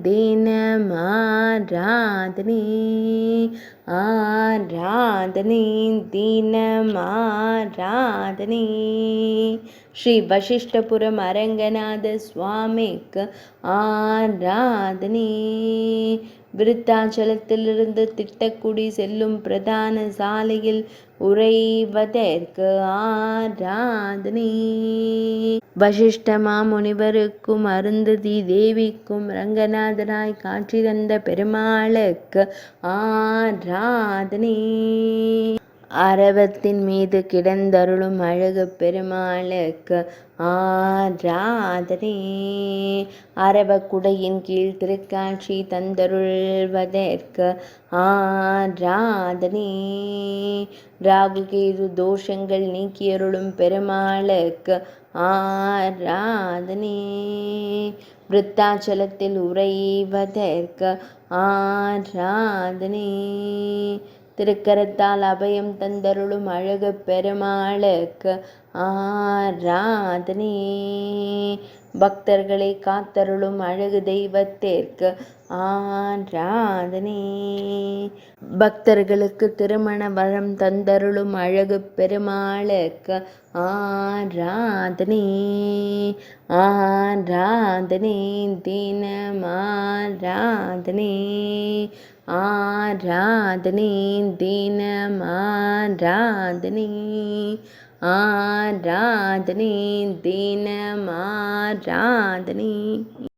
தினமாராதனே ஆராதனே தினமாராதனே. ஸ்ரீ வசிஷ்டபுரம் அரங்கநாத சுவாமிக்கு ஆராதனே. விருத்தாச்சலத்திலிருந்து திட்டக்குடி செல்லும் பிரதான சாலையில் உறைவதற்கு ஆராதனே. வசிஷ்ட மாமுனிவருக்கும் அருந்ததி தேவிக்கும் ரங்கநாதராய் காட்சி தந்த பெருமாளுக்கு ஆராதனே. அரவத்தின் மீது கிடந்தருளும் அழகு பெருமாளுக்கு ஆராதனே. அரவக்குடையின் கீழ் திருக்காட்சி தந்தருள்வதற்கு ஆராதனே. ராகுகேது தோஷங்கள் நீக்கியருளும் பெருமாளுக்கு ஆராதனே. விருத்தாச்சலத்தில் உறைவதற்கு ஆராதனே. திருக்கரத்தால் அபயம் தந்தருளும் அழகு பெருமாளுக்கு ஆராதனே. பக்தர்களை காத்தருளும் அழகு தெய்வத்திற்கு ஆராதனே. பக்தர்களுக்கு திருமண வரம் தந்தருளும் அழகு பெருமாளுக்கு ஆராதனே. ஆராதனே தினமாராதனே ஆராதனே தினமாராதனே ஆராதனே தினமாராதனே.